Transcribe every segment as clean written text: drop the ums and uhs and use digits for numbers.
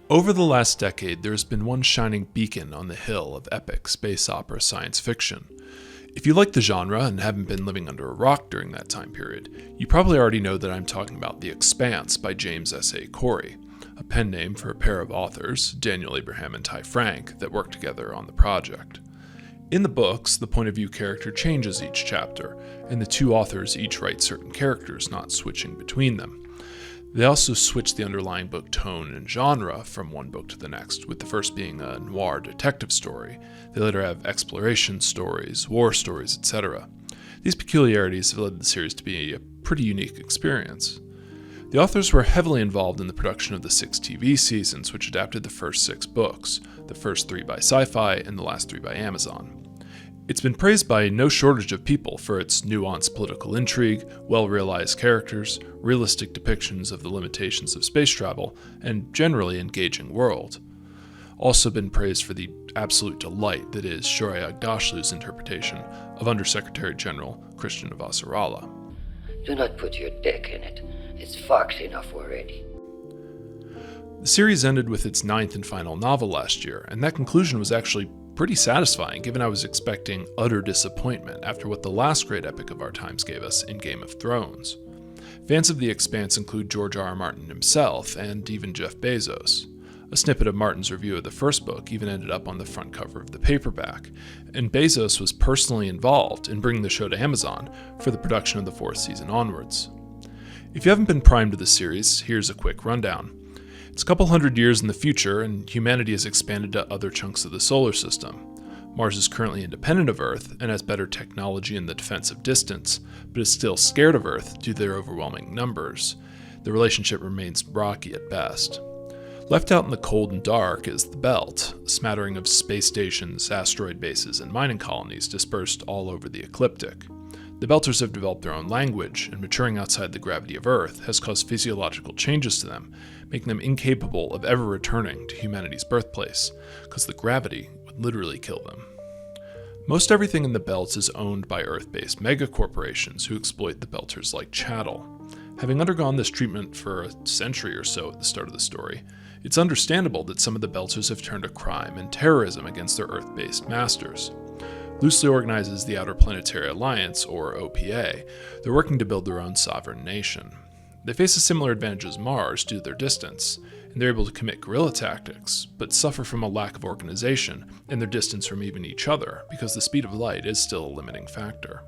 Over the last decade, there has been one shining beacon on the hill of epic space opera science fiction. If you like the genre and haven't been living under a rock during that time period, you probably already know that I'm talking about The Expanse by James S.A. Corey, a pen name for a pair of authors, Daniel Abraham and Ty Frank, that worked together on the project. In the books, the point of view character changes each chapter, and the two authors each write certain characters, not switching between them. They also switch the underlying book tone and genre from one book to the next, with the first being a noir detective story. They later have exploration stories, war stories, etc. These peculiarities have led the series to be a pretty unique experience. The authors were heavily involved in the production of the 6 TV seasons, which adapted the first 6 books, the first 3 by Sci-Fi and the last 3 by Amazon. It's been praised by no shortage of people for its nuanced political intrigue, well-realized characters, realistic depictions of the limitations of space travel, and generally engaging world. Also been praised for the absolute delight that is Shohreh Aghdashloo's interpretation of Undersecretary General Christian Avasarala. Do not put your dick in it. It's fucked enough already. The series ended with its 9th and final novel last year, and that conclusion was actually pretty satisfying given I was expecting utter disappointment after what the last great epic of our times gave us in Game of Thrones. Fans of The Expanse include George R. R. Martin himself and even Jeff Bezos. A snippet of Martin's review of the first book even ended up on the front cover of the paperback, and Bezos was personally involved in bringing the show to Amazon for the production of the 4th season onwards. If you haven't been primed to the series, here's a quick rundown. It's a couple hundred years in the future, and humanity has expanded to other chunks of the solar system. Mars is currently independent of Earth and has better technology in the defense of distance, but is still scared of Earth due to their overwhelming numbers. The relationship remains rocky at best. Left out in the cold and dark is the Belt, a smattering of space stations, asteroid bases, and mining colonies dispersed all over the ecliptic. The Belters have developed their own language, and maturing outside the gravity of Earth has caused physiological changes to them, making them incapable of ever returning to humanity's birthplace, because the gravity would literally kill them. Most everything in the Belt is owned by Earth-based megacorporations who exploit the Belters like chattel. Having undergone this treatment for a century or so at the start of the story, it's understandable that some of the Belters have turned to crime and terrorism against their Earth-based masters. Loosely organized as the Outer Planetary Alliance, or OPA, they're working to build their own sovereign nation. They face a similar advantage as Mars due to their distance, and they're able to commit guerrilla tactics, but suffer from a lack of organization and their distance from even each other, because the speed of light is still a limiting factor.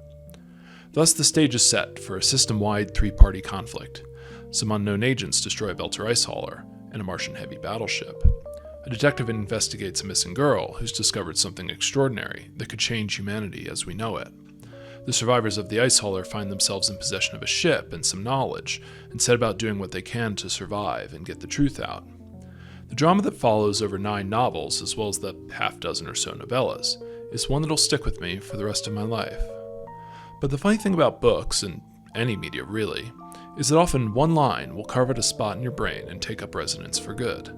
Thus, the stage is set for a system-wide 3-party conflict. Some unknown agents destroy a Belter ice hauler and a Martian heavy battleship. A detective investigates a missing girl who's discovered something extraordinary that could change humanity as we know it. The survivors of the ice hauler find themselves in possession of a ship and some knowledge, and set about doing what they can to survive and get the truth out. The drama that follows over 9 novels, as well as the half-dozen or so novellas, is one that'll stick with me for the rest of my life. But the funny thing about books, and any media really, is that often one line will carve out a spot in your brain and take up residence for good.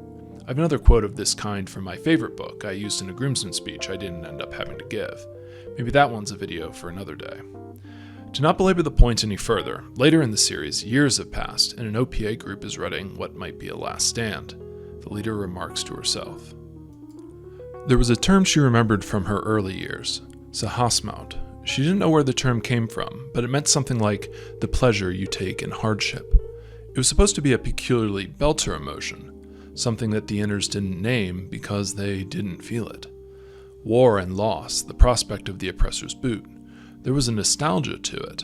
I have another quote of this kind from my favorite book I used in a groomsman speech I didn't end up having to give. Maybe that one's a video for another day. To not belabor the point any further, later in the series, years have passed, and an OPA group is writing what might be a last stand. The leader remarks to herself. There was a term she remembered from her early years, sahasmaut. She didn't know where the term came from, but it meant something like the pleasure you take in hardship. It was supposed to be a peculiarly Belter emotion, something that the inners didn't name because they didn't feel it. War and loss, the prospect of the oppressor's boot. There was a nostalgia to it.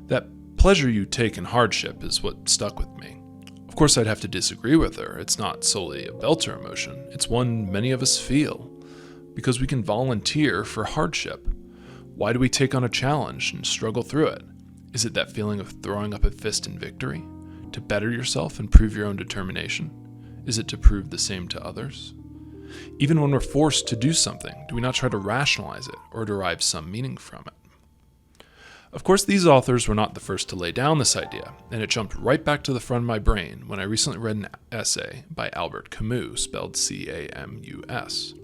That pleasure you take in hardship is what stuck with me. Of course, I'd have to disagree with her. It's not solely a Belter emotion. It's one many of us feel, because we can volunteer for hardship. Why do we take on a challenge and struggle through it? Is it that feeling of throwing up a fist in victory? To better yourself and prove your own determination? Is it to prove the same to others? Even when we're forced to do something, do we not try to rationalize it or derive some meaning from it? Of course, these authors were not the first to lay down this idea, and it jumped right back to the front of my brain when I recently read an essay by Albert Camus, spelled C-A-M-U-S.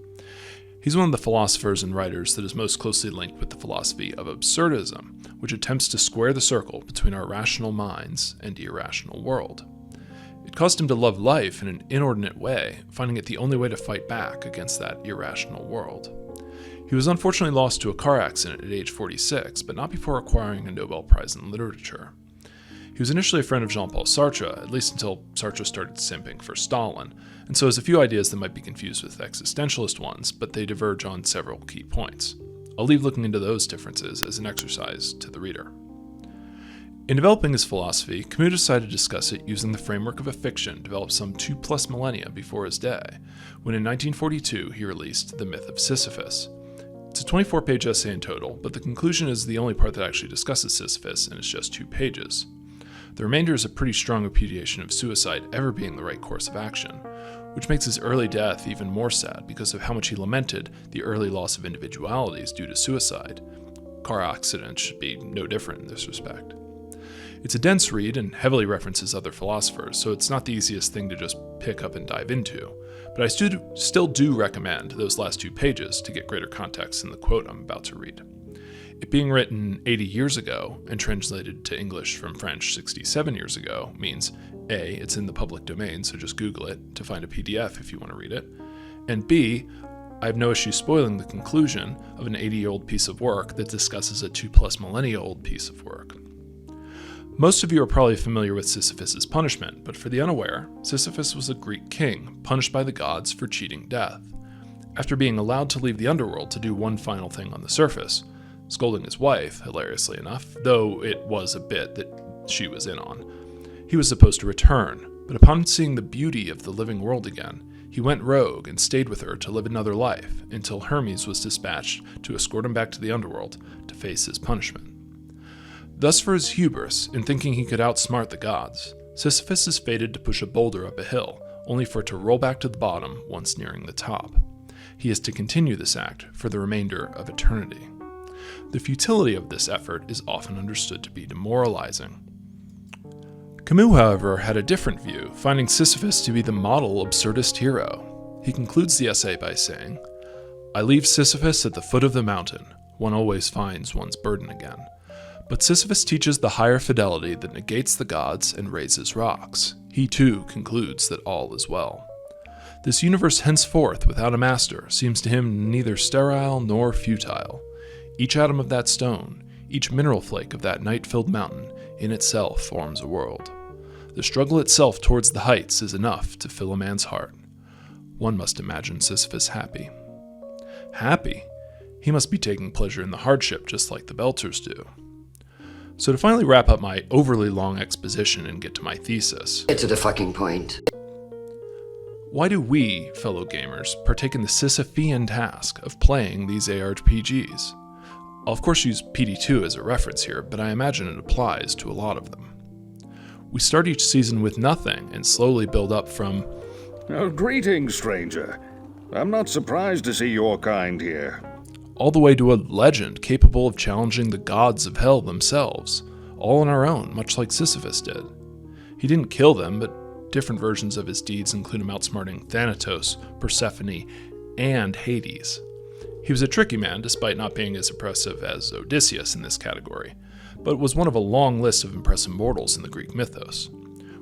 He's one of the philosophers and writers that is most closely linked with the philosophy of absurdism, which attempts to square the circle between our rational minds and the irrational world. It caused him to love life in an inordinate way, finding it the only way to fight back against that irrational world. He was unfortunately lost to a car accident at age 46, but not before acquiring a Nobel Prize in Literature. He was initially a friend of Jean-Paul Sartre, at least until Sartre started simping for Stalin, and so has a few ideas that might be confused with existentialist ones, but they diverge on several key points. I'll leave looking into those differences as an exercise to the reader. In developing his philosophy, Camus decided to discuss it using the framework of a fiction developed some 2+ millennia before his day, when in 1942 he released The Myth of Sisyphus. It's a 24-page essay in total, but the conclusion is the only part that actually discusses Sisyphus, and it's just 2 pages. The remainder is a pretty strong repudiation of suicide ever being the right course of action, which makes his early death even more sad because of how much he lamented the early loss of individualities due to suicide. Car accidents should be no different in this respect. It's a dense read and heavily references other philosophers, so it's not the easiest thing to just pick up and dive into, but I still do recommend those last 2 pages to get greater context in the quote I'm about to read. It being written 80 years ago and translated to English from French 67 years ago means A, it's in the public domain, so just Google it to find a PDF if you want to read it, and B, I have no issue spoiling the conclusion of an 80-year-old piece of work that discusses a 2+ millennia-old piece of work. Most of you are probably familiar with Sisyphus' punishment, but for the unaware, Sisyphus was a Greek king punished by the gods for cheating death. After being allowed to leave the underworld to do one final thing on the surface, scolding his wife, hilariously enough, though it was a bit that she was in on, he was supposed to return, but upon seeing the beauty of the living world again, he went rogue and stayed with her to live another life until Hermes was dispatched to escort him back to the underworld to face his punishment. Thus, for his hubris in thinking he could outsmart the gods, Sisyphus is fated to push a boulder up a hill, only for it to roll back to the bottom once nearing the top. He is to continue this act for the remainder of eternity. The futility of this effort is often understood to be demoralizing. Camus, however, had a different view, finding Sisyphus to be the model absurdist hero. He concludes the essay by saying, "I leave Sisyphus at the foot of the mountain. One always finds one's burden again. But Sisyphus teaches the higher fidelity that negates the gods and raises rocks. He too concludes that all is well. This universe henceforth without a master seems to him neither sterile nor futile. Each atom of that stone, each mineral flake of that night-filled mountain, in itself forms a world. The struggle itself towards the heights is enough to fill a man's heart. One must imagine Sisyphus happy. Happy? He must be taking pleasure in the hardship just like the Belters do." So to finally wrap up my overly long exposition and get to my thesis, Get to the fucking point. why do we, fellow gamers, partake in the Sisyphean task of playing these ARPGs? I'll of course use PD2 as a reference here, but I imagine it applies to a lot of them. We start each season with nothing and slowly build up from, Greetings, stranger. I'm not surprised to see your kind here. all the way to a legend capable of challenging the gods of hell themselves, all on our own, much like Sisyphus did. He didn't kill them, but different versions of his deeds include him outsmarting Thanatos, Persephone, and Hades. He was a tricky man, despite not being as impressive as Odysseus in this category, but was one of a long list of impressive mortals in the Greek mythos.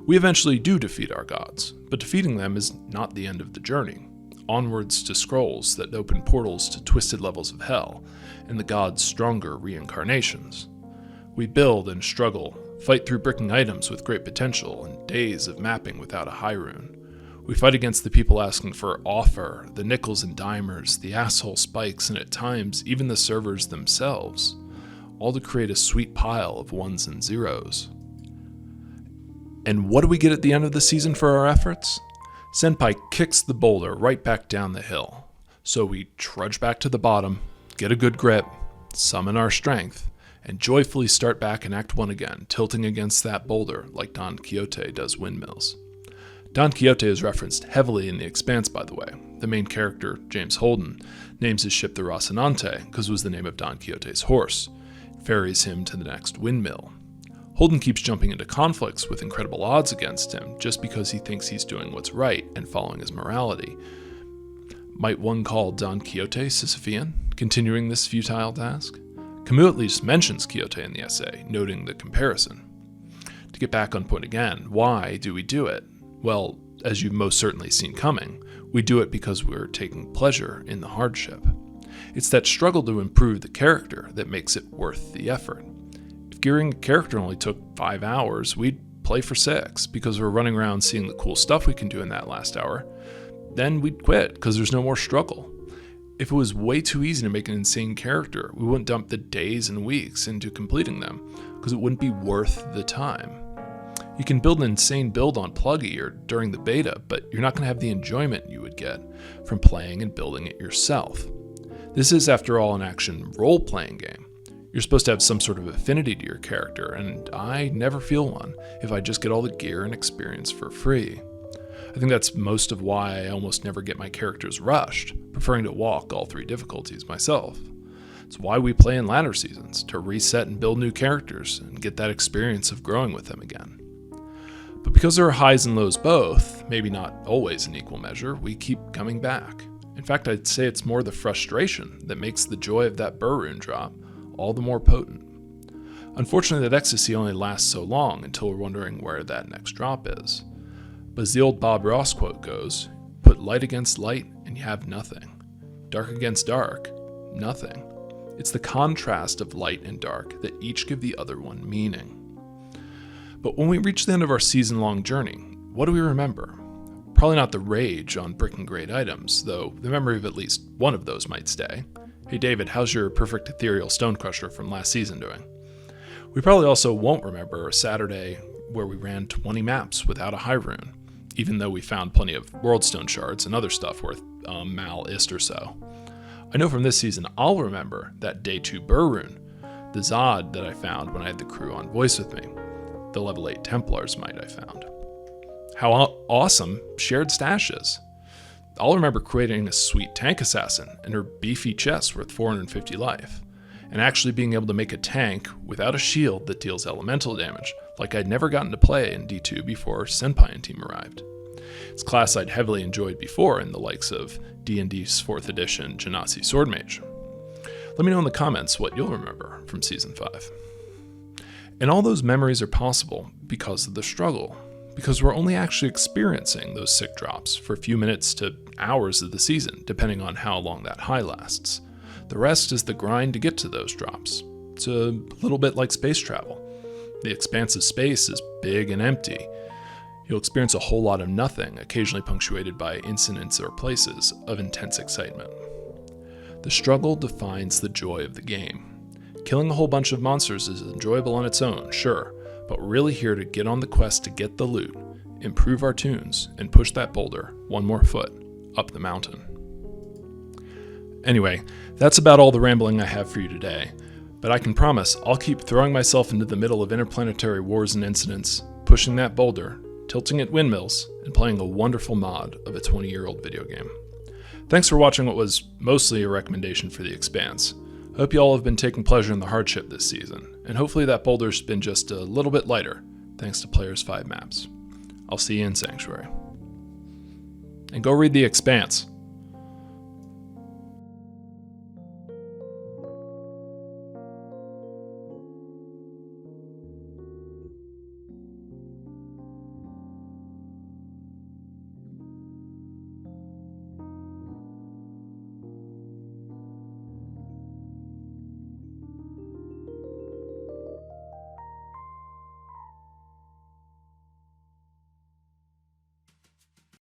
We eventually do defeat our gods, but defeating them is not the end of the journey. Onwards to scrolls that open portals to twisted levels of hell, and the gods' stronger reincarnations. We build and struggle, fight through bricking items with great potential, and days of mapping without a high rune. We fight against the people asking for offer, the nickels and dimers, the asshole spikes, and at times even the servers themselves, all to create a sweet pile of ones and zeros. And what do we get at the end of the season for our efforts? Senpai kicks the boulder right back down the hill. So we trudge back to the bottom, get a good grip, summon our strength, and joyfully start back in Act 1 again, tilting against that boulder like Don Quixote does windmills. Don Quixote is referenced heavily in the Expanse, by the way. The main character, James Holden, names his ship the Rocinante because it was the name of Don Quixote's horse. It ferries him to the next windmill. Holden keeps jumping into conflicts with incredible odds against him just because he thinks he's doing what's right and following his morality. Might one call Don Quixote Sisyphean, continuing this futile task? Camus at least mentions Quixote in the essay, noting the comparison. To get back on point again, why do we do it? Well, as you've most certainly seen coming, we do it because we're taking pleasure in the hardship. It's that struggle to improve the character that makes it worth the effort. If gearing a character only took 5 hours, we'd play for 6 because we're running around seeing the cool stuff we can do in that last hour. Then we'd quit because there's no more struggle. If it was way too easy to make an insane character, we wouldn't dump the days and weeks into completing them because it wouldn't be worth the time. You can build an insane build on Pluggy or during the beta, but you're not going to have the enjoyment you would get from playing and building it yourself. This is, after all, an action role-playing game. You're supposed to have some sort of affinity to your character, and I never feel one if I just get all the gear and experience for free. I think that's most of why I almost never get my characters rushed, preferring to walk all 3 difficulties myself. It's why we play in ladder seasons, to reset and build new characters and get that experience of growing with them again. But because there are highs and lows both, maybe not always in equal measure, we keep coming back. In fact, I'd say it's more the frustration that makes the joy of that burr rune drop all the more potent. Unfortunately, that ecstasy only lasts so long until we're wondering where that next drop is. But as the old Bob Ross quote goes, put light against light and you have nothing. Dark against dark, nothing. It's the contrast of light and dark that each give the other one meaning. But when we reach the end of our season-long journey, what do we remember? Probably not the rage on bricking great items, though the memory of at least one of those might stay. Hey David, how's your perfect ethereal stonecrusher from last season doing? We probably also won't remember a Saturday where we ran 20 maps without a high rune, even though we found plenty of worldstone shards and other stuff worth mal ist or so. I know from this season I'll remember that day 2 burr rune, the Zod that I found when I had the crew on voice with me, the level 8 Templars might I found. How awesome shared stash is. I'll remember creating a sweet tank assassin and her beefy chest worth 450 life, and actually being able to make a tank without a shield that deals elemental damage, like I'd never gotten to play in D2 before Senpai and team arrived. It's a class I'd heavily enjoyed before in the likes of D&D's 4th edition Genasi Sword Mage. Let me know in the comments what you'll remember from Season 5. And all those memories are possible because of the struggle, because we're only actually experiencing those sick drops for a few minutes to hours of the season, depending on how long that high lasts. The rest is the grind to get to those drops. It's a little bit like space travel. The expanse of space is big and empty. You'll experience a whole lot of nothing, occasionally punctuated by incidents or places of intense excitement. The struggle defines the joy of the game. Killing a whole bunch of monsters is enjoyable on its own, sure, but we're really here to get on the quest to get the loot, improve our tunes, and push that boulder one more foot up the mountain. Anyway, that's about all the rambling I have for you today, but I can promise I'll keep throwing myself into the middle of interplanetary wars and incidents, pushing that boulder, tilting at windmills, and playing a wonderful mod of a 20-year-old video game. Thanks for watching what was mostly a recommendation for the Expanse. I hope you all have been taking pleasure in the hardship this season, and hopefully that boulder's been just a little bit lighter, thanks to Player's 5 maps. I'll see you in Sanctuary. And go read the Expanse.